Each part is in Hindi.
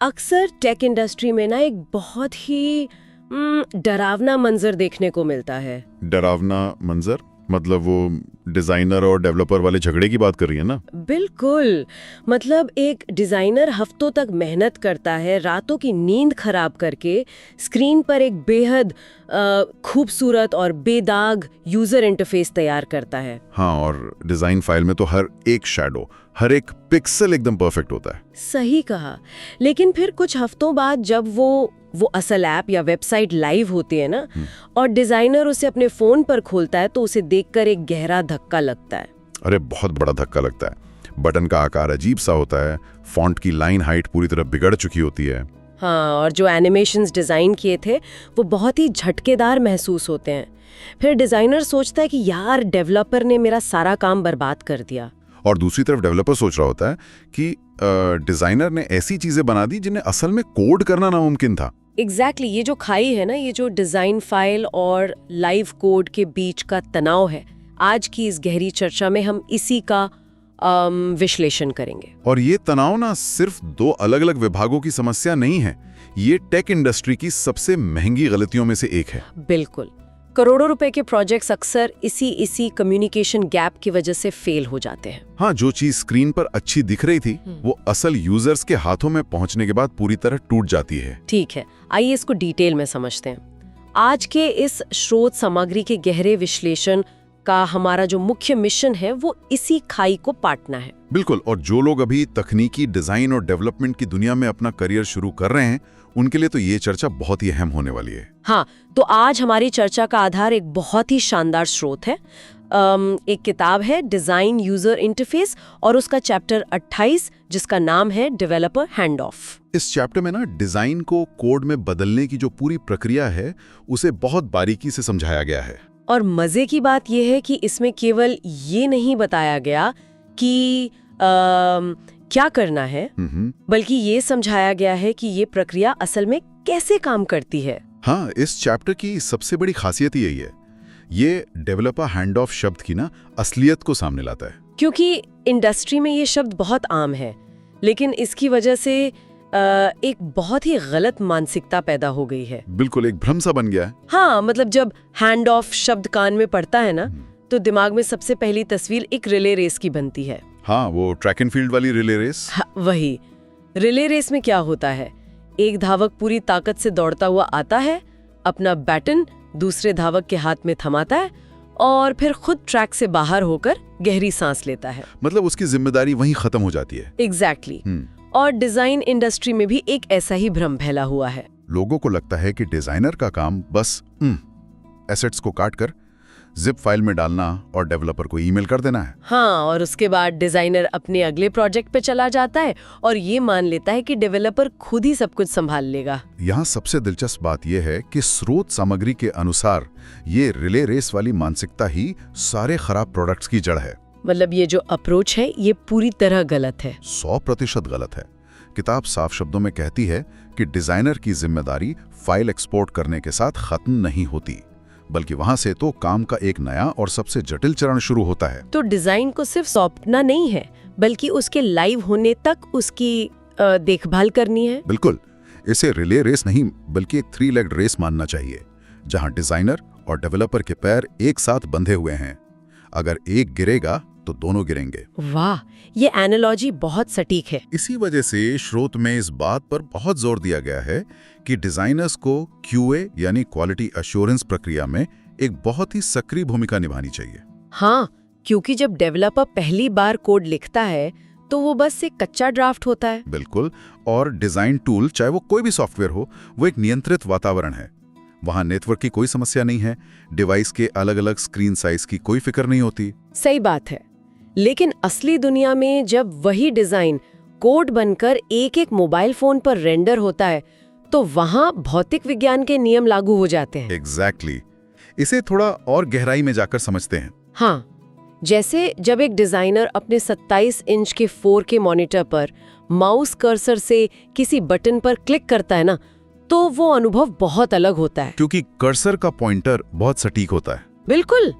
अक्सर टेक इंडस्ट्री में ना एक बहुत ही डरावना मंजर देखने को मिलता है। डरावना मंजर मतलब वो डिजाइनर और डेवलपर वाले झगड़े की बात कर रही है ना? बिल्कुल। मतलब एक डिजाइनर हफ्तों तक मेहनत करता है, रातों की नींद खराब करके स्क्रीन पर एक बेहद खूबसूरत और बेदाग यूजर इंटरफेस तैयार करता है। हाँ, और डिजाइन फाइल में तो हर एक शैडो, हर एक पिक्सल एकदम परफेक्ट होता है। सही कहा। लेकिन फिर कुछ हफ्तों बाद जब वो असल ऐप या वेबसाइट लाइव होती है ना, और डिजाइनर उसे अपने फोन पर खोलता है तो उसे देखकर एक गहरा धक्का लगता है। अरे बहुत बड़ा धक्का लगता है। बटन का आकार अजीब सा होता है, फॉन्ट की लाइन हाइट पूरी तरह बिगड़ चुकी होती है। हाँ, और जो एनिमेशंस डिजाइन किए थे वो बहुत ही झटकेदार महसूस होते हैं। फिर डिजाइनर सोचता है कि यार डेवलपर ने मेरा सारा काम बर्बाद कर दिया। और दूसरी तरफ डेवलपर सोच रहा होता है कि डिजाइनर ने ऐसी चीजें बना दी जिन्हें असल में कोड करना नामुमकिन था। एग्जैक्टली ये जो खाई है ना, ये जो डिजाइन फाइल और लाइव कोड के बीच का तनाव है, आज की इस गहरी चर्चा में हम इसी का विश्लेषण करेंगे। और ये तनाव ना सिर्फ दो अलग अलग विभागों की समस्या नहीं है, ये टेक इंडस्ट्री की सबसे महंगी गलतियों में से एक है। बिल्कुल। करोड़ों रुपए के प्रोजेक्ट्स अक्सर इसी कम्युनिकेशन गैप की वजह से फेल हो जाते हैं। हाँ, जो चीज स्क्रीन पर अच्छी दिख रही थी वो असल यूजर्स के हाथों में पहुंचने के बाद पूरी तरह टूट जाती है। ठीक है, आइए इसको डिटेल में समझते हैं। आज के इस स्रोत सामग्री के गहरे विश्लेषण का हमारा जो मुख्य मिशन है वो इसी खाई को पाटना है। बिल्कुल। और जो लोग अभी तकनीकी डिजाइन और डेवलपमेंट की दुनिया में अपना करियर शुरू कर रहे हैं, उनके लिए तो ये चर्चा बहुत ही अहम होने वाली है। हाँ, तो आज हमारी चर्चा का आधार एक बहुत ही शानदार स्रोत है। एक किताब है डिजाइन यूजर इंटरफेस और उसका चैप्टर 28 जिसका नाम है डेवलपर हैंड ऑफ। इस चैप्टर में ना डिजाइन को कोड में बदलने की जो पूरी प्रक्रिया है उसे बहुत बारीकी से समझाया गया है। और मजे की बात यह है कि इसमें केवल ये नहीं बताया गया कि क्या करना है, बल्कि ये समझाया गया है कि ये प्रक्रिया असल में कैसे काम करती है। हाँ, इस चैप्टर की सबसे बड़ी खासियत यही है, ये डेवलपर हैंड ऑफ शब्द की ना असलियत को सामने लाता है। क्योंकि इंडस्ट्री में ये शब्द बहुत आम है, लेकिन इसकी वजह से एक बहुत ही गलत मानसिकता पैदा हो गई है। बिल्कुल, एक भ्रम सा बन गया है। हाँ, मतलब जब हैंड ऑफ शब्द कान में पड़ता है ना, तो दिमाग में सबसे पहली तस्वीर एक रिले रेस की बनती है। हाँ, वो ट्रैक एंड फील्ड वाली रिले रेस। हाँ, वही। रिले रेस में क्या होता है, एक धावक पूरी ताकत से दौड़ता हुआ आता है, अपना बैटन दूसरे धावक के हाथ में थमाता है और फिर खुद ट्रैक से बाहर होकर गहरी सांस लेता है। मतलब उसकी जिम्मेदारी वहीं खत्म हो जाती है। एग्जैक्टली। और डिजाइन इंडस्ट्री में भी एक ऐसा ही भ्रम फैला हुआ है। लोगों को लगता है कि डिजाइनर का काम बस एसेट्स को काटकर जिप फाइल में डालना और डेवलपर को ईमेल कर देना है। हाँ, और उसके बाद डिजाइनर अपने अगले प्रोजेक्ट पे चला जाता है और ये मान लेता है कि डेवलपर खुद ही सब कुछ संभाल लेगा। यहाँ सबसे दिलचस्प बात यह है कि स्रोत सामग्री के अनुसार ये रिले रेस वाली मानसिकता ही सारे खराब प्रोडक्ट्स की जड़ है। मतलब ये जो अप्रोच है ये पूरी तरह गलत है। 100% गलत है। किताब साफ शब्दों में कहती है कि डिजाइनर की जिम्मेदारी फाइल एक्सपोर्ट करने के साथ खत्म नहीं होती, बल्कि वहां से तो काम का एक नया और सबसे जटिल चरण शुरू होता है। तो डिजाइन को सिर्फ सौंपना नहीं है, बल्कि उसके लाइव होने तक उसकी देखभाल करनी है। बिल्कुल, इसे रिले रेस नहीं बल्कि एक 3 लेग्ड रेस मानना चाहिए, जहां डिजाइनर और डेवलपर के पैर एक साथ बंधे हुए हैं। अगर एक गिरेगा तो दोनों गिरेंगे। वाह, ये एनालॉजी बहुत सटीक है। इसी वजह से स्रोत में इस बात पर बहुत जोर दिया गया है कि डिजाइनर्स को QA यानी क्वालिटी एश्योरेंस प्रक्रिया में एक बहुत ही सक्रिय भूमिका निभानी चाहिए। हाँ, क्योंकि जब डेवलपर पहली बार कोड लिखता है तो वो बस एक कच्चा ड्राफ्ट होता है। बिल्कुल, और डिजाइन टूल चाहे वो कोई भी सॉफ्टवेयर हो, वो एक नियंत्रित वातावरण है। वहां नेटवर्क की कोई समस्या नहीं है, डिवाइस के अलग अलग स्क्रीन साइज की कोई फिक्र नहीं होती। सही बात है। लेकिन असली दुनिया में जब वही डिजाइन कोड बनकर एक मोबाइल फोन पर रेंडर होता है तो वहां भौतिक विज्ञान के नियम लागू हो जाते हैं। एग्जैक्टली। इसे थोड़ा और गहराई में जाकर समझते हैं। हाँ, जैसे जब एक डिजाइनर अपने 27 इंच के 4K मॉनिटर पर माउस कर्सर से किसी बटन पर क्लिक करता है ना, तो वो अनुभव बहुत अलग होता है। क्योंकि कर्सर का पॉइंटर बहुत सटीक होता है। बिल्कुल।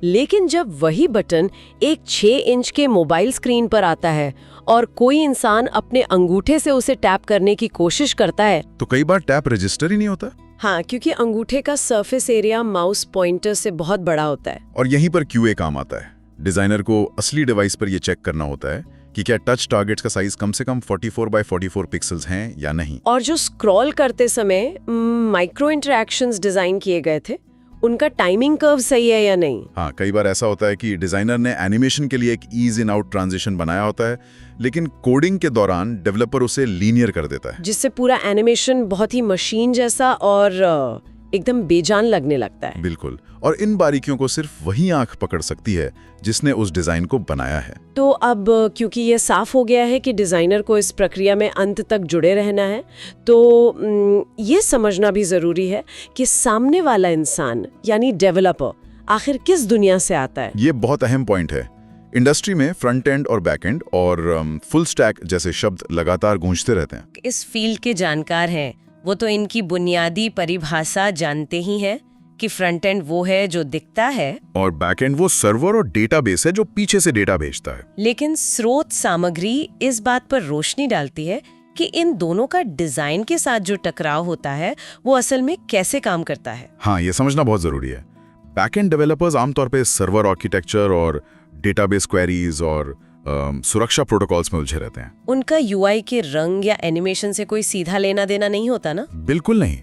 लेकिन जब वही बटन एक 6 इंच के मोबाइल स्क्रीन पर आता है और कोई इंसान अपने अंगूठे से उसे टैप करने की कोशिश करता है, तो कई बार टैप रजिस्टर ही नहीं होता। हाँ, क्योंकि अंगूठे का सरफेस एरिया माउस पॉइंटर से बहुत बड़ा होता है। और यहीं पर QA काम आता है। डिजाइनर को असली डिवाइस पर यह चेक करना होता है कि क्या टच टारगेट्स का साइज कम से कम 44 बाय 44 पिक्सल्स हैं या नहीं। और जो स्क्रॉल करते समय माइक्रो इंटरैक्शंस डिजाइन किए गए थे, उनका टाइमिंग कर्व सही है या नहीं। हाँ, कई बार ऐसा होता है कि डिजाइनर ने एनिमेशन के लिए एक ईज इन आउट ट्रांजिशन बनाया होता है, लेकिन कोडिंग के दौरान डेवलपर उसे लीनियर कर देता है, जिससे पूरा एनिमेशन बहुत ही मशीन जैसा और एकदम बेजान लगने लगता है। बिल्कुल। और इन बारीकियों को सिर्फ वही आंख पकड़ सकती है जिसने उस डिजाइन को बनाया है। तो अब क्योंकि ये साफ हो गया है कि डिजाइनर को इस प्रक्रिया में अंत तक जुड़े रहना है, तो ये समझना भी जरूरी है कि सामने वाला इंसान यानी डेवलपर आखिर किस दुनिया से आता है। ये बहुत अहम पॉइंट है। इंडस्ट्री में फ्रंट एंड और बैक एंड और फुल स्टैक जैसे शब्द लगातार गूंजते रहते हैं। इस फील्ड के जानकार हैं, वो तो इनकी बुनियादी परिभाषा जानते ही हैं कि फ्रंट एंड वो है जो दिखता है और बैक एंड वो सर्वर और डेटाबेस है जो पीछे से डेटा भेजता है। लेकिन स्रोत सामग्री इस बात पर रोशनी डालती है कि इन दोनों का डिजाइन के साथ जो टकराव होता है वो असल में कैसे काम करता है। हाँ, ये समझना बहुत जरूरी है। बैक एंड डेवलपर्स आमतौर पे सर्वर आर्किटेक्चर और डेटाबेस क्वेरीज और सुरक्षा प्रोटोकॉल्स में उलझे रहते हैं। उनका UI के रंग या एनिमेशन से कोई सीधा लेना देना नहीं होता ना। बिल्कुल नहीं।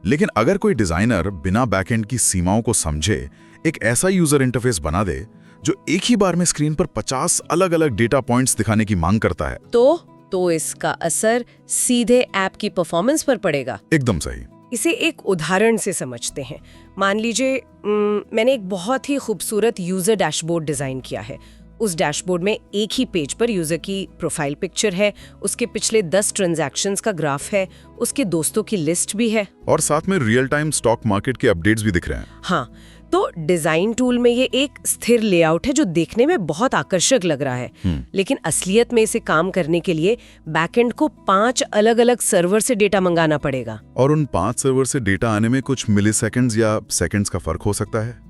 लेकिन अगर कोई डिजाइनर बिना बैकएंड की सीमाओं को समझे एक ऐसा यूजर इंटरफेस बना दे जो एक ही बार में स्क्रीन पर 50 अलग-अलग डेटा पॉइंट्स दिखाने की मांग करता है, तो इसका असर सीधे ऐप की परफॉर्मेंस पर पड़ेगा। एकदम सही। इसे एक उदाहरण से समझते हैं। मान लीजिए मैंने एक बहुत ही खूबसूरत यूजर डैशबोर्ड डिजाइन किया है। उस डैशबोर्ड में एक ही पेज पर यूजर की प्रोफाइल पिक्चर है, उसके पिछले 10 ट्रांजैक्शंस का ग्राफ है, उसके दोस्तों की लिस्ट भी है और साथ में रियल टाइम स्टॉक मार्केट के अपडेट्स भी दिख रहे हैं। हाँ, तो डिजाइन टूल में ये एक स्थिर लेआउट है जो देखने में बहुत आकर्षक लग रहा है, लेकिन असलियत में इसे काम करने के लिए बैकएंड को 5 अलग-अलग सर्वर से डेटा मंगाना पड़ेगा। और उन 5 सर्वर से डेटा आने में कुछ मिलीसेकंड्स या सेकंड्स का फर्क हो सकता है।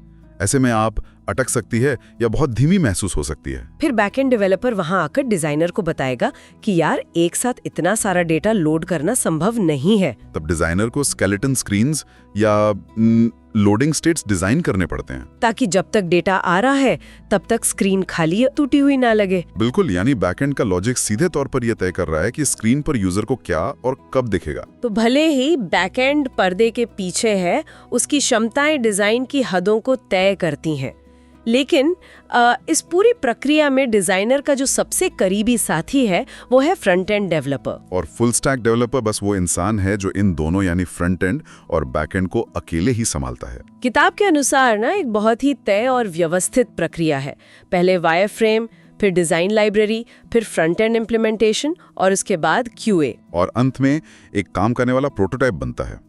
ऐसे में आप अटक सकती है या बहुत धीमी महसूस हो सकती है। फिर बैकएंड डेवलपर वहां आकर डिजाइनर को बताएगा कि यार एक साथ इतना सारा डेटा लोड करना संभव नहीं है। तब डिजाइनर को स्केलेटन स्क्रीन्स या लोडिंग स्टेट्स डिजाइन करने पड़ते हैं ताकि जब तक डेटा आ रहा है तब तक स्क्रीन खाली या टूटी हुई ना लगे। बिल्कुल, यानी बैकएंड का लॉजिक सीधे तौर पर यह तय कर रहा है कि स्क्रीन पर यूजर को क्या और कब दिखेगा। तो भले ही बैकएंड पर्दे के पीछे है, उसकी क्षमताएं डिजाइन की हदों को तय करती हैं। लेकिन इस पूरी प्रक्रिया में डिजाइनर का जो सबसे करीबी साथी है वो है फ्रंट एंड डेवलपर। और फुल स्टैक डेवलपर बस वो इंसान है जो इन दोनों यानी फ्रंट एंड और बैक एंड को अकेले ही संभालता है। किताब के अनुसार ना एक बहुत ही तय और व्यवस्थित प्रक्रिया है। पहले वायरफ्रेम, फिर डिजाइन लाइब्रेरी, फिर फ्रंट एंड इम्प्लीमेंटेशन और उसके बाद QA। और अंत में एक काम करने वाला प्रोटोटाइप बनता है।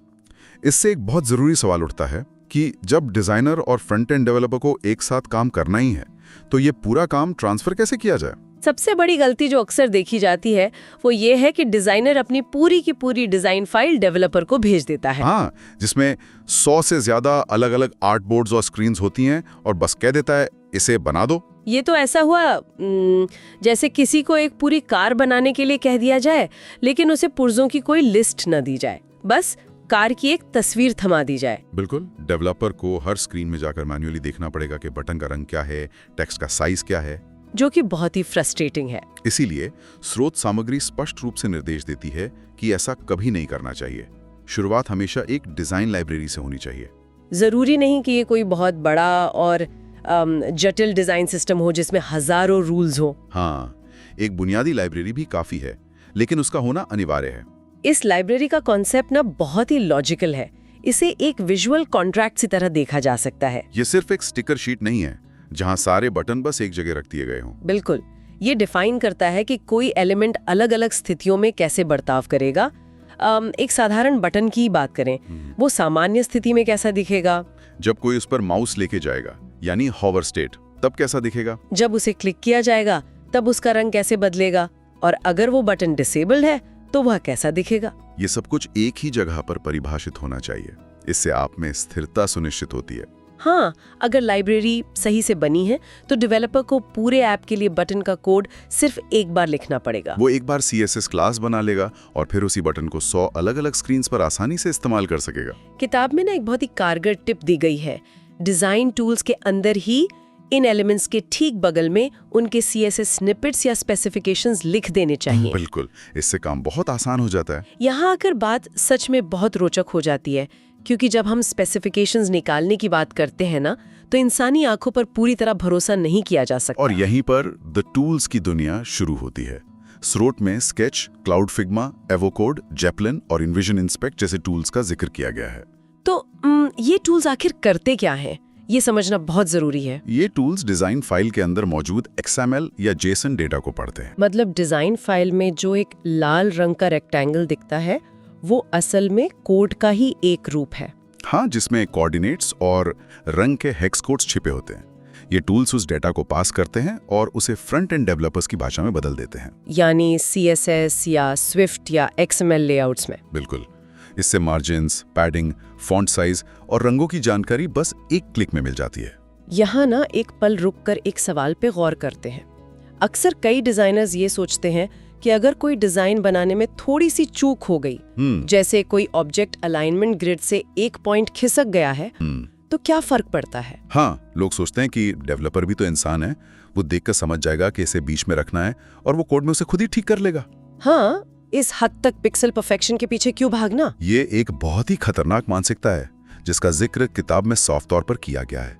इससे एक बहुत जरूरी सवाल उठता है कि जब डिजाइनर और फ्रंट एंड डेवलपर को एक साथ काम करना ही है तो ये पूरा काम ट्रांसफर कैसे किया जाए। सबसे बड़ी गलती जो अक्सर देखी जाती है वो ये है कि डिजाइनर अपनी पूरी की पूरी डिजाइन फाइल डेवलपर को भेज देता है। हाँ, जिसमें 100 से ज्यादा अलग अलग आर्ट बोर्ड्स और स्क्रीन्स होती हैं और बस कह देता है इसे बना दो। ये तो ऐसा हुआ जैसे किसी को एक पूरी कार बनाने के लिए कह दिया जाए लेकिन उसे पुर्जों की कोई लिस्ट न दी जाए, बस कार की एक तस्वीर थमा दी जाए। बिल्कुल, डेवलपर को हर स्क्रीन में जाकर मैन्युअली देखना पड़ेगा कि बटन का रंग क्या है, टेक्स्ट का साइज क्या है, जो कि बहुत ही फ्रस्ट्रेटिंग है। इसीलिए स्रोत सामग्री स्पष्ट रूप से निर्देश देती है कि ऐसा कभी नहीं करना चाहिए। शुरुआत हमेशा एक डिजाइन लाइब्रेरी से होनी चाहिए। जरूरी नहीं कि ये कोई बहुत बड़ा और जटिल डिजाइन सिस्टम हो जिसमें हजारों रूल्स हो। हाँ, एक बुनियादी लाइब्रेरी भी काफी है, लेकिन उसका होना अनिवार्य है। इस लाइब्रेरी का कॉन्सेप्ट ना बहुत ही लॉजिकल है। इसे एक विजुअल कॉन्ट्रैक्ट की तरह देखा जा सकता है। ये सिर्फ एक स्टिकर शीट नहीं है जहां सारे बटन बस एक जगह रख दिए गए हों। बिल्कुल, ये डिफाइन करता है कि कोई एलिमेंट अलग अलग स्थितियों में कैसे बर्ताव करेगा। एक साधारण बटन की बात करें, वो सामान्य स्थिति में कैसा दिखेगा, जब कोई उस पर माउस लेके जाएगा यानी हॉवर स्टेट, तब कैसा दिखेगा, जब उसे क्लिक किया जाएगा तब उसका रंग कैसे बदलेगा, और अगर वो बटन डिसेबल्ड है तो वह कैसा दिखेगा। ये सब कुछ एक ही जगह पर परिभाषित होना चाहिए। इससे आप में स्थिरता सुनिश्चित होती है। हाँ, अगर लाइब्रेरी सही से बनी है तो डेवलपर को पूरे ऐप के लिए बटन का कोड सिर्फ एक बार लिखना पड़ेगा। वो एक बार CSS क्लास बना लेगा और फिर उसी बटन को 100 अलग-अलग स्क्रीन्स पर आसानी से इस्तेमाल कर सकेगा। किताब में ना एक बहुत ही कारगर टिप दी गई है। डिजाइन टूल्स के अंदर ही इन एलिमेंट्स के ठीक बगल में उनके CSS स्निपेट्स या स्पेसिफिकेशंस लिख देने चाहिए। बिल्कुल, इससे काम बहुत आसान हो जाता है। यहाँ आकर बात सच में बहुत रोचक हो जाती है, क्योंकि जब हम स्पेसिफिकेशंस निकालने की बात करते हैं ना, तो इंसानी आंखों पर पूरी तरह भरोसा नहीं किया जा सकता। और यहीं पर द टूल्स की दुनिया शुरू होती है। स्रोत में स्केच, क्लाउड फिग्मा, एवोकोड, जेपलिन और इन्विजन इंस्पेक्ट जैसे टूल्स का जिक्र किया गया है। तो ये टूल्स आखिर करते क्या हैं? ये समझना बहुत जरूरी है। ये टूल्स डिजाइन फाइल के अंदर मौजूद XML या JSON डेटा को पढ़ते हैं। मतलब डिजाइन फाइल में जो एक लाल रंग का रेक्टेंगल दिखता है वो असल में कोड का ही एक रूप है। हाँ, जिसमें कोऑर्डिनेट्स और रंग के हेक्स कोड्स छिपे होते हैं। ये टूल्स उस डेटा को पास करते हैं और उसे फ्रंट एंड डेवलपर्स की भाषा में बदल देते हैं, यानी CSS या Swift या XML लेआउट्स में। बिल्कुल। इससे मार्जिन्स, पैडिंग, फॉन्ट साइज और रंगों की जानकारी बस एक क्लिक में मिल जाती है। यहाँ ना एक पल रुककर एक सवाल पे गौर करते हैं। अक्सर कई डिजाइनर्स ये सोचते हैं कि अगर कोई डिजाइन बनाने में थोड़ी सी चूक हो गई, जैसे कोई ऑब्जेक्ट अलाइनमेंट ग्रिड से एक पॉइंट खिसक गया है, तो क्या फर्क पड़ता है? हाँ, लोग सोचते हैं कि डेवलपर भी तो इंसान है, वो देखकर समझ जाएगा कि इसे बीच में रखना है और वो कोड में उसे खुद ही ठीक कर लेगा। हाँ, इस हद तक पिक्सल परफेक्शन के पीछे क्यों भागना? ये एक बहुत ही खतरनाक मानसिकता है जिसका जिक्र किताब में साफ तौर पर किया गया है।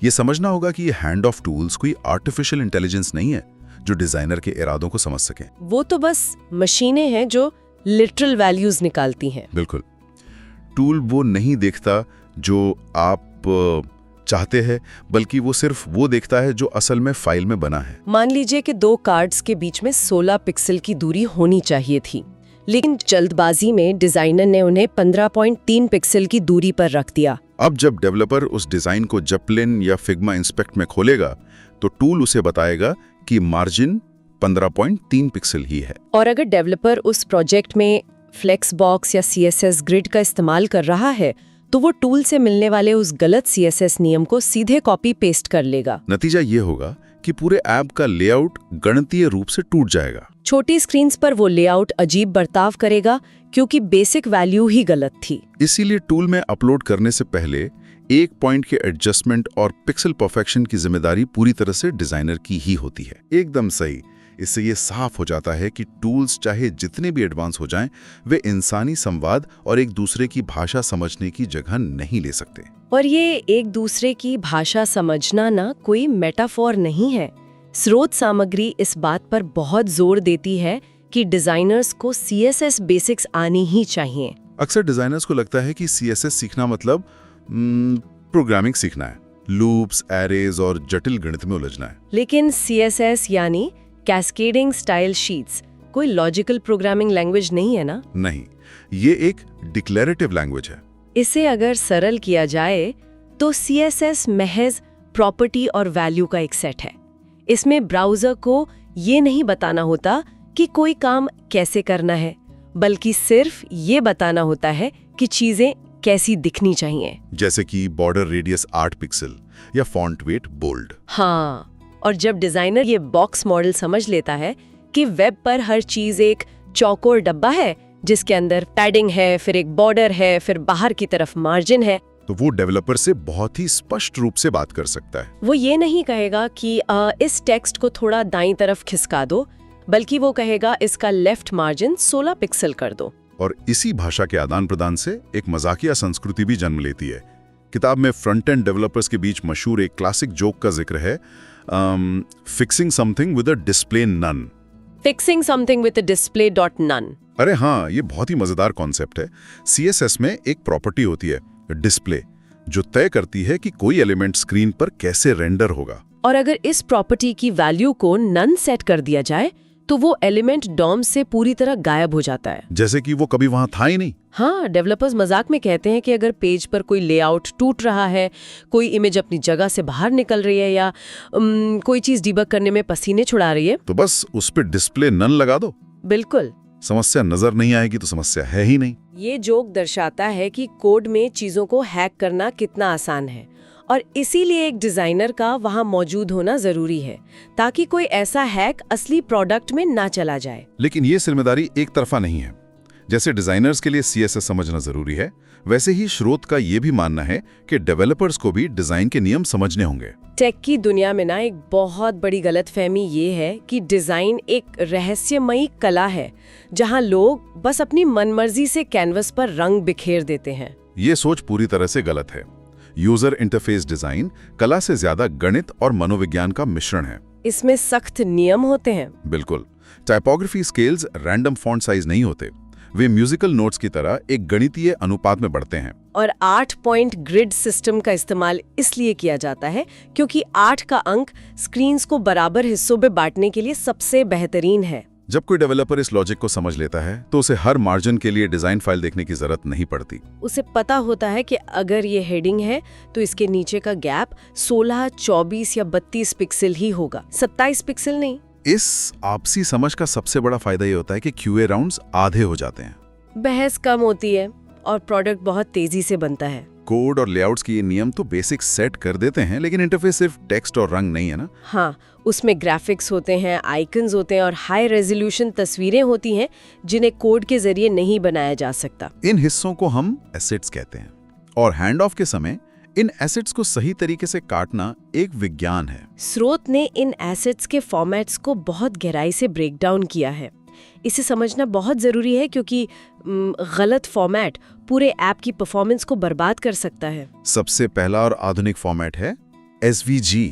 ये समझना होगा कि ये हैंड ऑफ टूल्स कोई आर्टिफिशियल इंटेलिजेंस नहीं है जो डिजाइनर के इरादों को समझ सके। वो तो बस मशीनें हैं जो लिटरल वैल्यूज निकालती हैं। बिल्कुल। टूल वो नहीं देखता जो आप चाहते हैं, बल्कि वो सिर्फ वो देखता है जो असल में फाइल में बना है। मान लीजिए कि दो कार्ड्स के बीच में 16 पिक्सल की दूरी होनी चाहिए थी, लेकिन जल्दबाजी में डिजाइनर ने उन्हें 15.3 पिक्सल की दूरी पर रख दिया। अब जब डेवलपर उस डिजाइन को जेपलिन या फिग्मा इंस्पेक्ट में खोलेगा तो टूल उसे बताएगा कि मार्जिन 15.3 पिक्सल ही है। और अगर डेवलपर उस प्रोजेक्ट में फ्लेक्स बॉक्स या CSS ग्रिड का इस्तेमाल कर रहा है तो वो टूल से मिलने वाले उस गलत CSS नियम को सीधे कॉपी पेस्ट कर लेगा। नतीजा ये होगा कि पूरे ऐप का लेआउट गणितीय रूप से टूट जाएगा। छोटी स्क्रीन्स पर वो लेआउट अजीब बर्ताव करेगा क्योंकि बेसिक वैल्यू ही गलत थी। इसीलिए टूल में अपलोड करने से पहले एक पॉइंट के एडजस्टमेंट और पिक्सल परफेक्शन की जिम्मेदारी पूरी तरह से डिजाइनर की ही होती है। एकदम सही। इससे ये साफ हो जाता है कि टूल्स चाहे जितने भी एडवांस हो जाएं, वे इंसानी संवाद और एक दूसरे की भाषा समझने की जगह नहीं ले सकते। और ये एक दूसरे की भाषा समझना ना कोई मेटाफोर नहीं है। स्रोत सामग्री इस बात पर बहुत जोर देती है कि डिजाइनर्स को CSS बेसिक्स आनी ही चाहिए। अक्सर डिजाइनर्स को लगता है कि CSS सीखना मतलब प्रोग्रामिंग सीखना है, लूप्स, एरेज और जटिल गणित में उलझना है। लेकिन CSS यानी कैस्केडिंग स्टाइल शीट्स कोई लॉजिकल प्रोग्रामिंग लैंग्वेज नहीं है ना? नहीं, ये एक डिक्लेरेटिव लैंग्वेज है। इसे अगर सरल किया जाए तो CSS महज प्रॉपर्टी और वैल्यू का एक सेट है। इसमें ब्राउज़र को ये नहीं बताना होता कि कोई काम कैसे करना है, बल्कि सिर्फ ये बताना होता है कि चीज़ें कैसी दिखनी चाहिए। जैसे कि बॉर्डर रेडियस 8 पिक्सल या फॉन्ट वेट बोल्ड। हाँ, और जब डिज़ाइनर ये बॉक्स मॉडल समझ लेता है कि वेब पर हर चीज़ एक चौकोर डब्बा है जिसके अंदर पैडिंग है, फिर एक बॉर्डर है, फिर बाहर की तरफ मार्जिन है, तो वो डेवलपर से बहुत ही स्पष्ट रूप से बात कर सकता है। वो ये नहीं कहेगा कि इस टेक्स्ट को थोड़ा दाईं तरफ खिसका दो, बल्कि वो कहेगा इसका लेफ्ट मार्जिन 16 पिक्सल कर दो। और इसी भाषा के आदान प्रदान से एक मजाकिया संस्कृति भी जन्म लेती है। किताब में फ्रंट एंड डेवलपर्स के बीच मशहूर एक क्लासिक जोक का जिक्र है, fixing something with a display none. Fixing something with a display dot none. अरे हाँ, ये बहुत ही मजेदार कॉन्सेप्ट है। CSS में एक प्रॉपर्टी होती है डिस्प्ले, जो तय करती है कि कोई एलिमेंट स्क्रीन पर कैसे रेंडर होगा। और अगर इस प्रॉपर्टी की वैल्यू को नन सेट कर दिया जाए तो वो एलिमेंट डॉम से पूरी तरह गायब हो जाता है, जैसे कि वो कभी वहां था ही नहीं। हाँ, डेवलपर्स मजाक में कहते हैं कि अगर पेज पर कोई लेआउट टूट रहा है, कोई इमेज अपनी जगह से बाहर निकल रही है या कोई चीज डिबग करने में पसीने छुड़ा रही है, तो बस उस पे डिस्प्ले नन लगा दो। बिल्कुल। समस्या नजर नहीं आएगी तो समस्या है ही नहीं। ये जोक दर्शाता है कि कोड में चीजों को हैक करना कितना आसान है और इसीलिए एक डिजाइनर का वहां मौजूद होना जरूरी है ताकि कोई ऐसा हैक असली प्रोडक्ट में ना चला जाए। लेकिन ये जिम्मेदारी एक तरफा नहीं है। जैसे डिजाइनर्स के लिए CSS समझना जरूरी है, वैसे ही स्रोत का ये भी मानना है कि डेवलपर्स को भी डिजाइन के नियम समझने होंगे। टेक की दुनिया में ना एक बहुत बड़ी गलतफहमी ये है कि डिजाइन एक रहस्यमयी कला है जहां लोग बस अपनी मनमर्जी से कैनवस पर रंग बिखेर देते हैं। ये सोच पूरी तरह से गलत है। यूजर इंटरफेस डिजाइन कला से ज्यादा गणित और मनोविज्ञान का मिश्रण है। इसमें सख्त नियम होते हैं। बिल्कुल। Typography scales random font size नहीं होते, वे म्यूजिकल नोट्स की तरह एक गणितीय अनुपात में बढ़ते हैं। और 8 पॉइंट ग्रिड सिस्टम का इस्तेमाल इसलिए किया जाता है क्योंकि 8 का अंक स्क्रीन्स को बराबर हिस्सों में बांटने के लिए सबसे बेहतरीन है। जब कोई डेवलपर इस लॉजिक को समझ लेता है तो उसे हर मार्जिन के लिए डिजाइन फाइल देखने की जरूरत नहीं पड़ती। उसे पता होता है कि अगर ये हेडिंग है तो इसके नीचे का गैप 16, 24 या 32 पिक्सल ही होगा, 27 पिक्सल नहीं। इस आपसी समझ का सबसे बड़ा फायदा ये होता है कि QA राउंड्स आधे हो जाते हैं, बहस कम होती है और प्रोडक्ट बहुत तेजी से बनता है। कोड और लेआउट्स के ये नियम तो बेसिक सेट कर देते हैं, लेकिन इंटरफेस सिर्फ टेक्स्ट और रंग नहीं है ना। हाँ, उसमें ग्राफिक्स होते हैं, आइकन्स होते हैं और हाई रेजोल्यूशन तस्वीरें होती हैं जिन्हें कोड के जरिए नहीं बनाया जा सकता। इन हिस्सों को हम एसेट्स कहते हैं और हैंड ऑफ के समय इन एसेट्स को सही तरीके से काटना एक विज्ञान है। स्रोत ने इन एसेट्स के फॉर्मेट्स को बहुत गहराई से ब्रेक डाउन किया है। इसे समझना बहुत जरूरी है क्योंकि गलत फॉर्मेट पूरे ऐप की परफॉर्मेंस को बर्बाद कर सकता है। सबसे पहला और आधुनिक फॉर्मेट है SVG।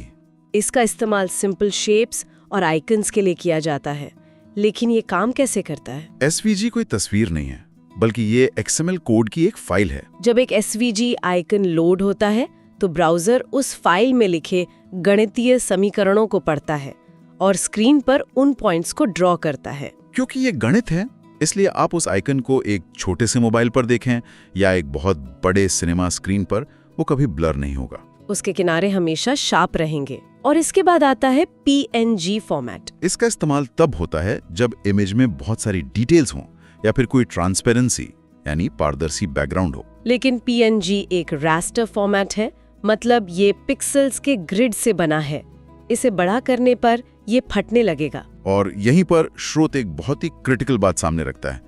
इसका इस्तेमाल सिंपल शेप्स और आइकन्स के लिए किया जाता है, लेकिन ये काम कैसे करता है? SVG कोई तस्वीर नहीं है, बल्कि ये XML कोड की एक फाइल है। जब एक SVG आइकन लोड होता है तो ब्राउजर उस फाइल में लिखे गणितीय समीकरणों को पढ़ता है और स्क्रीन पर उन पॉइंट्स को ड्रॉ करता है। क्योंकि ये गणित है, इसलिए आप उस आइकन को एक छोटे से मोबाइल पर देखें या एक बहुत बड़े सिनेमा स्क्रीन पर, वो कभी ब्लर नहीं होगा। उसके किनारे हमेशा शार्प रहेंगे। और इसके बाद आता है PNG फॉर्मेट। इसका इस्तेमाल तब होता है जब इमेज में बहुत सारी डिटेल्स हों या फिर कोई ट्रांसपेरेंसी यानी पारदर्शी बैकग्राउंड हो। लेकिन PNG एक रास्टर फॉर्मेट है, मतलब ये पिक्सेल्स के ग्रिड से बना है। इसे बड़ा करने पर ये फटने लगेगा। और यहीं पर स्रोत एक बहुत ही क्रिटिकल बात सामने रखता है,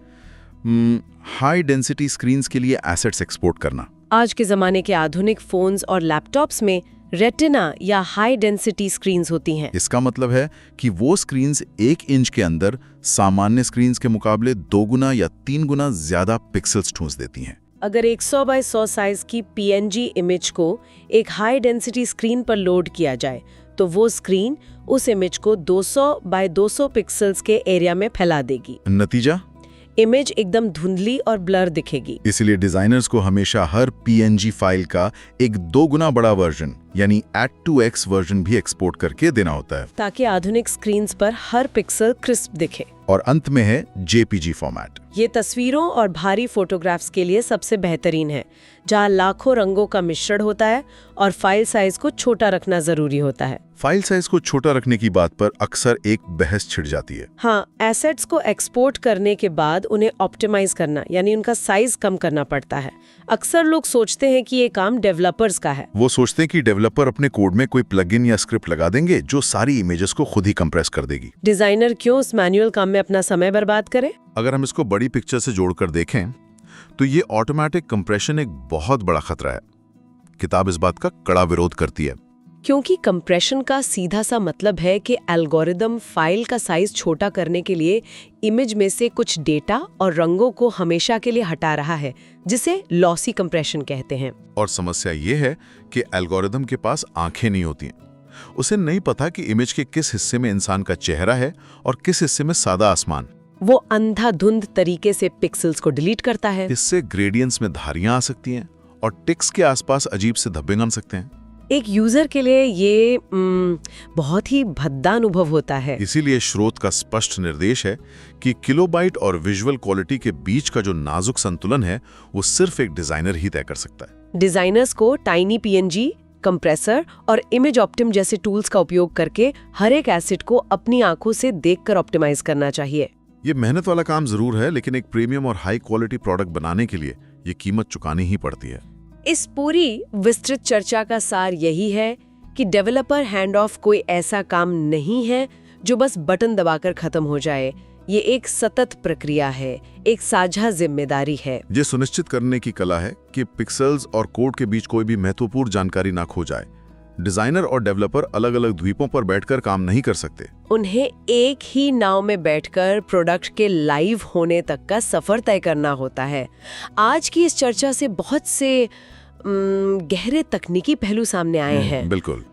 हाई डेंसिटी स्क्रीन्स के लिए एसेट्स एक्सपोर्ट करना। आज के जमाने के आधुनिक फोन्स और लैपटॉप्स में रेटिना या हाई डेंसिटी स्क्रीन्स होती हैं। इसका मतलब है कि वो स्क्रीन्स 1 इंच के अंदर सामान्य स्क्रीन्स के मुकाबले 2 गुना या 3 गुना ज्यादा पिक्सेल्स ठूंस देती हैं। अगर 100 बाय 100 साइज की PNG इमेज को एक हाई डेंसिटी स्क्रीन पर लोड किया जाए तो वो स्क्रीन उस इमेज को 200 बाय 200 पिक्सेल्स के एरिया में फैला देगी। नतीजा, इमेज एकदम धुंधली और ब्लर दिखेगी। इसलिए डिजाइनर्स को हमेशा हर PNG फाइल का एक 2 गुना बड़ा वर्जन यानी @2x वर्जन भी एक्सपोर्ट करके देना होता है, ताकि आधुनिक स्क्रीन्स पर हर पिक्सल क्रिस्प दिखे। और अंत में है JPG फॉर्मेट। ये तस्वीरों और भारी फोटोग्राफ्स के लिए सबसे बेहतरीन है, जहाँ लाखों रंगों का मिश्रण होता है और फाइल साइज को छोटा रखना जरूरी होता है। फाइल साइज को छोटा रखने की बात पर अक्सर एक बहस छिड़ जाती है। हाँ, एसेट्स को एक्सपोर्ट करने के बाद उन्हें ऑप्टिमाइज करना यानी उनका साइज कम करना पड़ता है। अक्सर लोग सोचते हैं कि ये काम डेवलपर्स का है। वो सोचते हैं कि डेवलपर अपने कोड में कोई प्लगइन या स्क्रिप्ट लगा देंगे जो सारी इमेजेस को खुद ही कंप्रेस कर देगी। डिजाइनर क्यों उस मैनुअल काम में अपना समय बर्बाद करे? अगर हम इसको बड़ी पिक्चर से जोड़कर देखें तो ये ऑटोमेटिक कंप्रेशन एक बहुत बड़ा खतरा है। किताब इस बात का कड़ा विरोध करती है, क्योंकि कंप्रेशन का सीधा सा मतलब है कि एल्गोरिदम फाइल का साइज छोटा करने के लिए इमेज में से कुछ डेटा और रंगों को हमेशा के लिए हटा रहा है, जिसे लॉसी कंप्रेशन कहते हैं। और समस्या ये है कि एल्गोरिदम के पास आंखें नहीं होती हैं। उसे नहीं पता कि इमेज के किस हिस्से में इंसान का चेहरा है और किस हिस्से में सादा आसमान। वो अंधाधुंध तरीके से पिक्सेल्स को डिलीट करता है। इससे ग्रेडियंट्स में धारियां आ सकती हैं और टिक्स के आसपास अजीब से धब्बे बन सकते हैं। एक यूजर के लिए ये बहुत ही भद्दा अनुभव होता है। इसीलिए स्रोत का स्पष्ट निर्देश है कि किलोबाइट और विजुअल क्वालिटी के बीच का जो नाजुक संतुलन है वो सिर्फ एक डिजाइनर ही तय कर सकता है। डिजाइनर्स को टाइनी PNG, कंप्रेसर और इमेज ऑप्टिम जैसे टूल्स का उपयोग करके हर एक एसेट को अपनी आंखों से देखकर ऑप्टिमाइज करना चाहिए। ये मेहनत वाला काम जरूर है, लेकिन एक प्रीमियम और हाई क्वालिटी प्रोडक्ट बनाने के लिए ये कीमत चुकानी ही पड़ती है। इस पूरी विस्तृत चर्चा का सार यही है कि डेवलपर हैंड ऑफ कोई ऐसा काम नहीं है जो बस बटन दबाकर खत्म हो जाए। ये एक सतत प्रक्रिया है, एक साझा जिम्मेदारी है। ये सुनिश्चित करने की कला है कि पिक्सेल्स और कोड के बीच कोई भी महत्वपूर्ण जानकारी ना खो जाए। डिजाइनर और डेवलपर अलग-अलग द्वीपों पर बैठकर काम नहीं कर सकते। उन्हें एक ही नाव में बैठकर प्रोडक्ट के लाइव होने तक का सफर तय करना होता है। आज की इस चर्चा से बहुत से गहरे तकनीकी पहलू सामने आए हैं। बिल्कुल।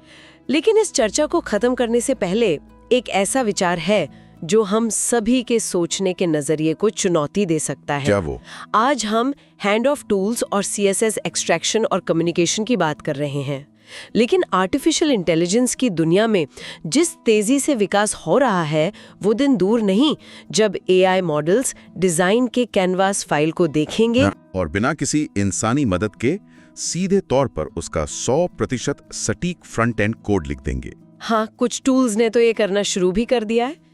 लेकिन इस चर्चा को खत्म करने से पहले एक ऐसा विचार है जो हम सभी के सोचने के नजरिए को चुनौती दे सकता है। क्या वो? आज हम हैंड ऑफ टूल्स और CSS एक्सट्रैक्शन और कम्युनिकेशन की बात कर रहे हैं, लेकिन आर्टिफिशियल इंटेलिजेंस की दुनिया में जिस तेजी से विकास हो रहा है वो दिन दूर नहीं जब AI मॉडल्स डिजाइन के कैनवास फाइल को देखेंगे और बिना किसी इंसानी मदद के सीधे तौर पर उसका 100% सटीक फ्रंट एंड कोड लिख देंगे। हाँ, कुछ टूल्स ने तो ये करना शुरू भी कर दिया है।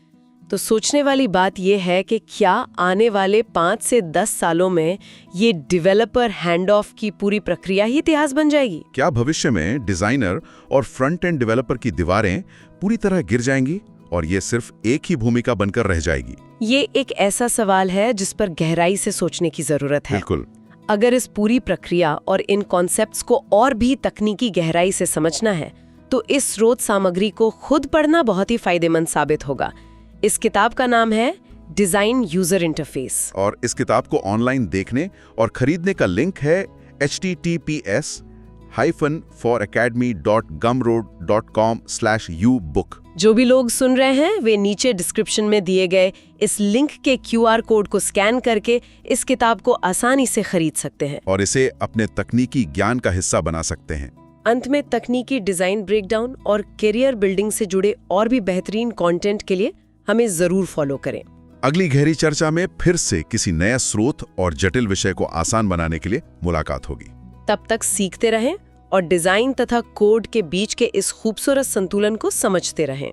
तो सोचने वाली बात यह है कि क्या आने वाले 5 से 10 सालों में ये डेवलपर हैंड ऑफ की पूरी प्रक्रिया ही इतिहास बन जाएगी? क्या भविष्य में डिजाइनर और फ्रंट एंड डेवलपर की दीवारें पूरी तरह गिर जाएंगी और ये सिर्फ एक ही भूमिका बनकर रह जाएगी? ये एक ऐसा सवाल है जिस पर गहराई से सोचने की जरूरत है। बिल्कुल। अगर इस पूरी प्रक्रिया और इन कॉन्सेप्ट्स को और भी तकनीकी गहराई से समझना है तो इस स्रोत सामग्री को खुद पढ़ना बहुत ही फायदेमंद साबित होगा। इस किताब का नाम है डिजाइन यूजर इंटरफेस और इस किताब को ऑनलाइन देखने और खरीदने का लिंक है https://foracademy.gumroad.com/ubook। जो भी लोग सुन रहे हैं वे नीचे डिस्क्रिप्शन में दिए गए इस लिंक के QR कोड को स्कैन करके इस किताब को आसानी से खरीद सकते हैं और इसे अपने तकनीकी ज्ञान का हिस्सा बना सकते हैं। अंत में तकनीकी डिजाइन ब्रेकडाउन और करियर बिल्डिंग से जुड़े और भी बेहतरीन कंटेंट के लिए हमें जरूर फॉलो करें। अगली गहरी चर्चा में फिर से किसी नए स्रोत और जटिल विषय को आसान बनाने के लिए मुलाकात होगी। तब तक सीखते रहें और डिजाइन तथा कोड के बीच के इस खूबसूरत संतुलन को समझते रहें।